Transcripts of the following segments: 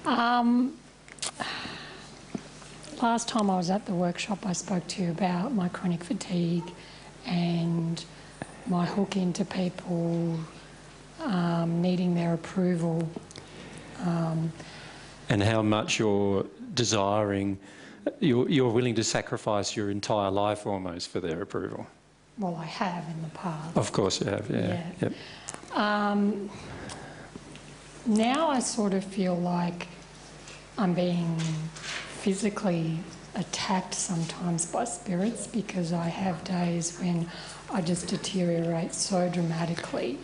Last time I was at the workshop, I spoke to you about my chronic fatigue and my hook into people needing their approval. And how much you're desiring, you're willing to sacrifice your entire life almost for their approval. Well, I have in the past. Of course you have, yeah. Yep. Now I sort of feel like I'm being physically attacked sometimes by spirits, because I have days when I just deteriorate so dramatically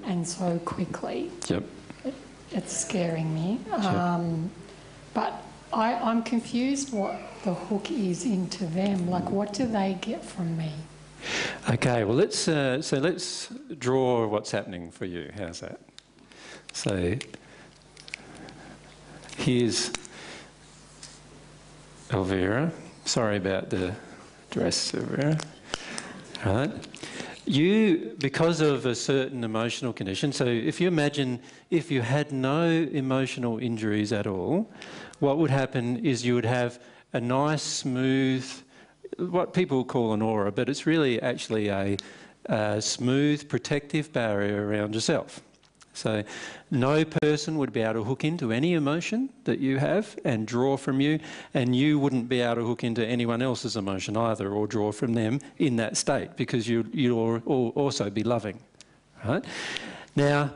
and so quickly. It's scaring me. But I'm confused what the hook is into them. Like, what do they get from me? Okay, well, let's draw what's happening for you. How's that? So here's Elvira. Sorry about the dress, Elvira. Right. You, because of a certain emotional condition, so if you imagine if you had no emotional injuries at all, what would happen is you would have a nice, smooth, what people call an aura, but it's really actually a smooth, protective barrier around yourself. So no person would be able to hook into any emotion that you have and draw from you, and you wouldn't be able to hook into anyone else's emotion either or draw from them in that state, because you'll also be loving. Right? Now,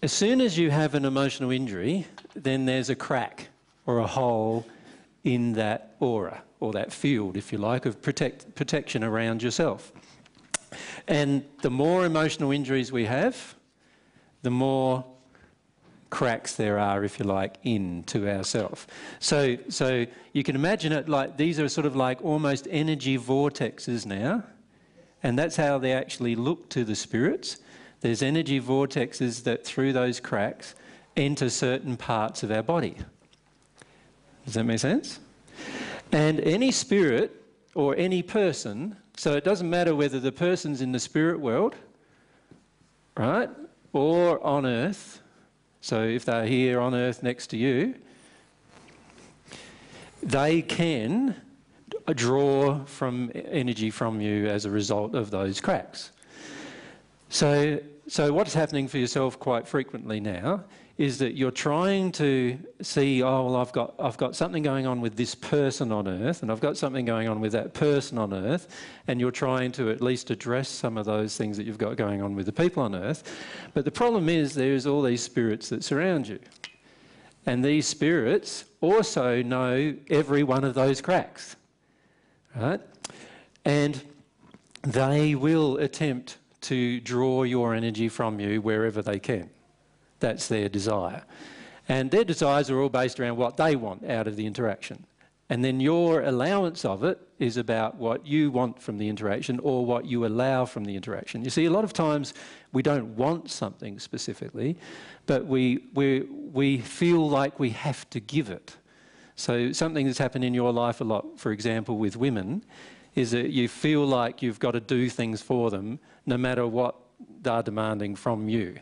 as soon as you have an emotional injury, then there's a crack or a hole in that aura, or that field, if you like, of protection around yourself. And the more emotional injuries we have, the more cracks there are, if you like, into ourselves. So you can imagine it like these are sort of like almost energy vortexes now, and that's how they actually look to the spirits. There's energy vortexes that through those cracks enter certain parts of our body. Does that make sense? And any spirit or any person, so it doesn't matter whether the person's in the spirit world, right, or on earth, so if they're here on earth next to you, they can draw from energy from you as a result of those cracks. So what's happening for yourself quite frequently now is that you're trying to see, oh, well, I've got something going on with this person on earth, and I've got something going on with that person on earth, and you're trying to at least address some of those things that you've got going on with the people on earth. But the problem is there's all these spirits that surround you. And these spirits also know every one of those cracks, right? And they will attempt to draw your energy from you wherever they can. That's their desire. And their desires are all based around what they want out of the interaction. And then your allowance of it is about what you want from the interaction or what you allow from the interaction. You see, a lot of times we don't want something specifically, but we feel like we have to give it. So something that's happened in your life a lot, for example, with women, is that you feel like you've got to do things for them no matter what they're demanding from you.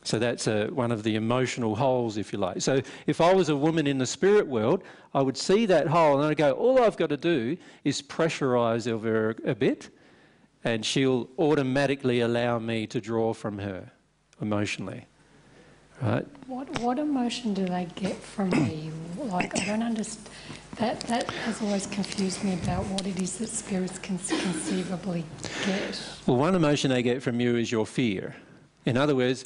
So that's one of the emotional holes, if you like. So if I was a woman in the spirit world, I would see that hole and I'd go, all I've got to do is pressurise Elvira a bit, and she'll automatically allow me to draw from her emotionally. Right? What emotion do they get from me? Like, I don't understand. That has always confused me about what it is that spirits can conceivably get. Well, one emotion they get from you is your fear. In other words,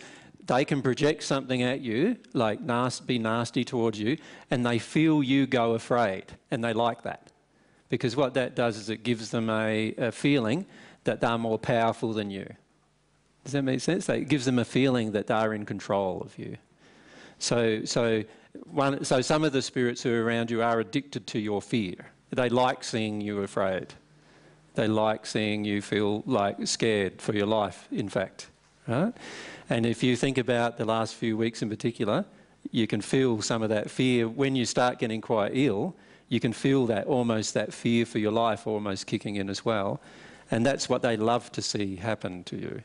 they can project something at you, like be nasty towards you, and they feel you go afraid, and they like that. Because what that does is it gives them a feeling that they're more powerful than you. Does that make sense? It gives them a feeling that they're in control of you. So some of the spirits who are around you are addicted to your fear. They like seeing you afraid. They like seeing you feel like scared for your life, in fact. Right? And if you think about the last few weeks in particular, you can feel some of that fear. When you start getting quite ill, you can feel that, almost that fear for your life almost kicking in as well. And that's what they love to see happen to you.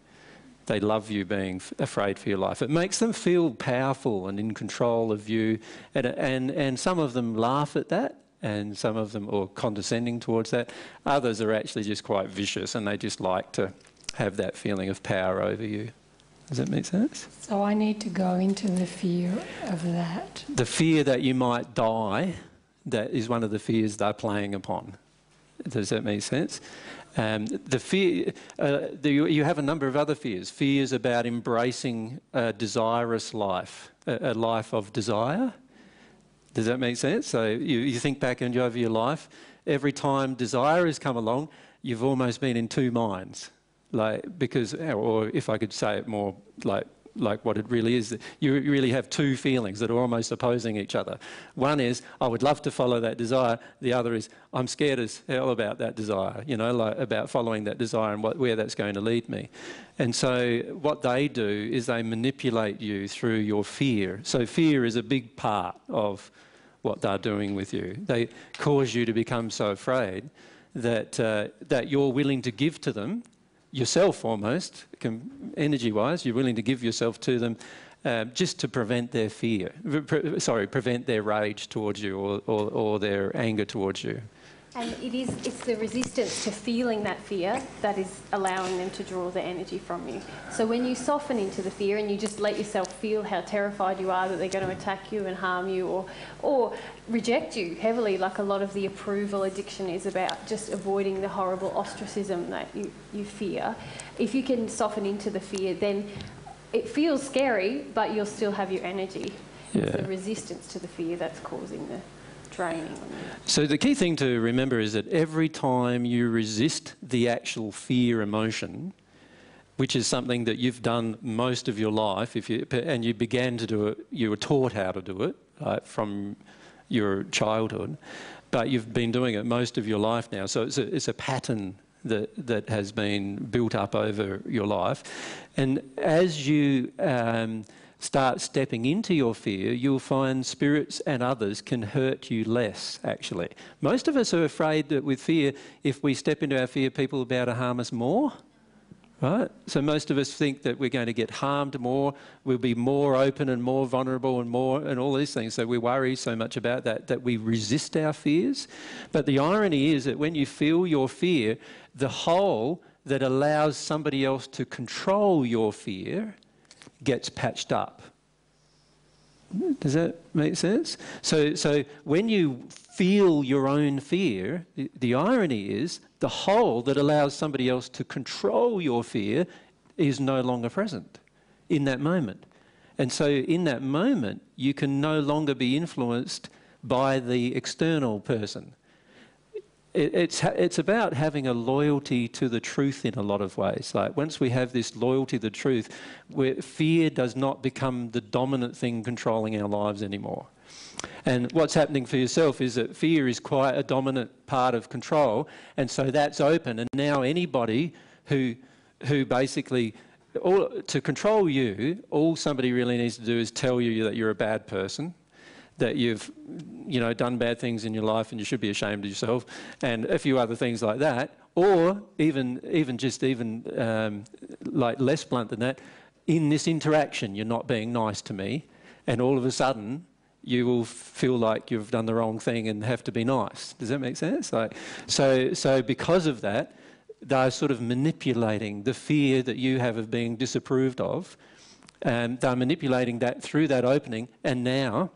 They love you being afraid for your life. It makes them feel powerful and in control of you. And some of them laugh at that, and some of them are condescending towards that. Others are actually just quite vicious, and they just like to have that feeling of power over you. Does that make sense? So I need to go into the fear of that. The fear that you might die, that is one of the fears they're playing upon. Does that make sense? The fear, you have a number of other fears. Fears about embracing a desirous life, a life of desire. Does that make sense? So you think back over your life, every time desire has come along, you've almost been in two minds. Because, or if I could say it more like what it really is, you really have two feelings that are almost opposing each other. One is, I would love to follow that desire. The other is, I'm scared as hell about that desire, about following that desire and where that's going to lead me. And so what they do is they manipulate you through your fear. So fear is a big part of what they're doing with you. They cause you to become so afraid that you're willing to give to them yourself almost, energy-wise, you're willing to give yourself to them just to prevent their fear, prevent their rage towards you or their anger towards you. And it's the resistance to feeling that fear that is allowing them to draw the energy from you. So when you soften into the fear and you just let yourself feel how terrified you are that they're going to attack you and harm you or reject you heavily, like a lot of the approval addiction is about just avoiding the horrible ostracism that you fear. If you can soften into the fear, then it feels scary, but you'll still have your energy. Yeah. It's the resistance to the fear that's causing the draining on you. So the key thing to remember is that every time you resist the actual fear emotion, which is something that you've done most of your life, and you began to do it, you were taught how to do it from your childhood, but you've been doing it most of your life now. So it's a pattern that has been built up over your life. And as you start stepping into your fear, you'll find spirits and others can hurt you less, actually. Most of us are afraid that with fear, if we step into our fear, people are about to harm us more, right? So most of us think that we're going to get harmed more, we'll be more open and more vulnerable and all these things. So we worry so much about that we resist our fears. But the irony is that when you feel your fear, the hole that allows somebody else to control your fear gets patched up. Does that make sense? So when you feel your own fear, the irony is the hole that allows somebody else to control your fear is no longer present in that moment. And so in that moment, you can no longer be influenced by the external person. It's about having a loyalty to the truth in a lot of ways. Like once we have this loyalty to the truth, where fear does not become the dominant thing controlling our lives anymore. And what's happening for yourself is that fear is quite a dominant part of control, and so that's open. And now anybody who basically, to control you, all somebody really needs to do is tell you that you're a bad person, that you've done bad things in your life and you should be ashamed of yourself, and a few other things like that, or even like less blunt than that, in this interaction you're not being nice to me, and all of a sudden you will feel like you've done the wrong thing and have to be nice. Does that make sense? So because of that, they're sort of manipulating the fear that you have of being disapproved of, and they're manipulating that through that opening, and now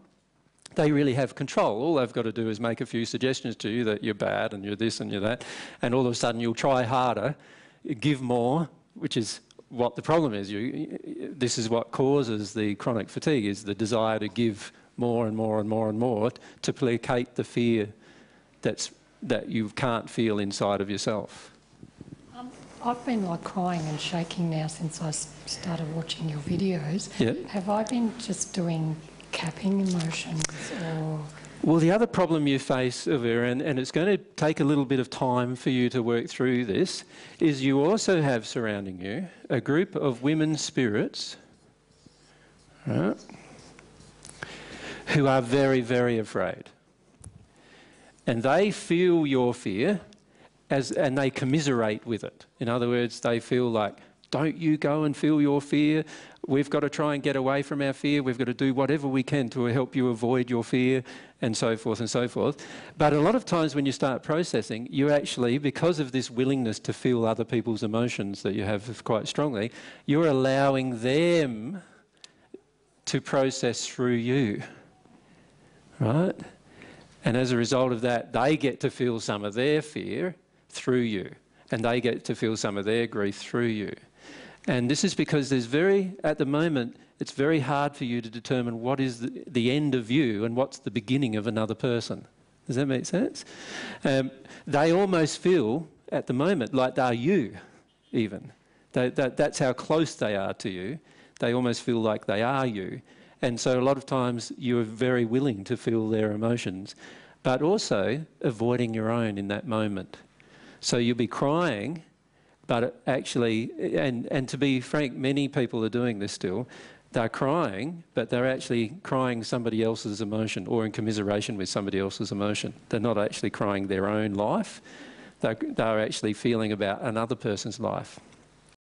they really have control. All they've got to do is make a few suggestions to you that you're bad and you're this and you're that, and all of a sudden you'll try harder, give more, which is what the problem is. This is what causes the chronic fatigue, is the desire to give more and more and more and more to placate the fear that you can't feel inside of yourself. I've been like crying and shaking now since I started watching your videos. Yeah. Have I been just doing capping emotions or...? Well, the other problem you face, Vera, and it's going to take a little bit of time for you to work through this, is you also have surrounding you a group of women spirits, right, who are very, very afraid. And they feel your fear and they commiserate with it. In other words, they feel like don't you go and feel your fear. We've got to try and get away from our fear. We've got to do whatever we can to help you avoid your fear, and so forth and so forth. But a lot of times when you start processing, you actually, because of this willingness to feel other people's emotions that you have quite strongly, you're allowing them to process through you, right? And as a result of that, they get to feel some of their fear through you, and they get to feel some of their grief through you. And this is because at the moment, it's very hard for you to determine what is the end of you and what's the beginning of another person. Does that make sense? They almost feel, at the moment, like they're you, even. That's how close they are to you. They almost feel like they are you. And so a lot of times you're very willing to feel their emotions, but also avoiding your own in that moment. So you'll be crying, but actually, and to be frank, many people are doing this still. They're crying, but they're actually crying somebody else's emotion or in commiseration with somebody else's emotion. They're not actually crying their own life. They're actually feeling about another person's life.